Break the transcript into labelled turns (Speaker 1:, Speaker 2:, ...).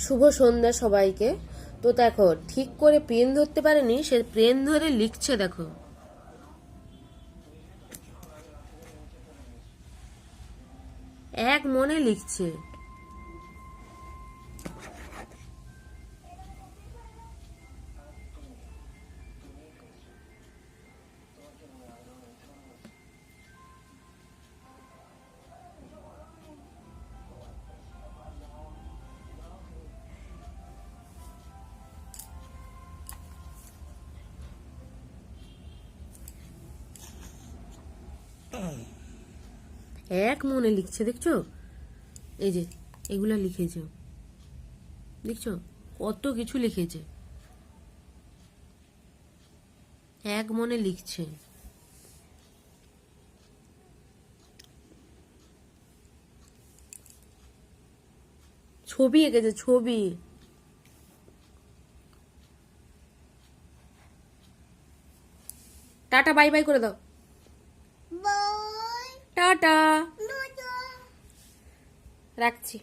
Speaker 1: শুভ সন্ধ্যা সবাইকে। তো দেখো, ঠিক করে পেন ধরতে পারেনি, সে পেন ধরে লিখছে। দেখো, এক মনে লিখছে। এক মনে লিখছে, দেখছো? এই যে এগুলা লিখেছে, দেখছো? কত কিছু লিখেছে, এক মনে লিখছে। ছবি এঁকেছে, ছবি। টাটা, বাই বাই করে দাও। টাটা, রাখছি।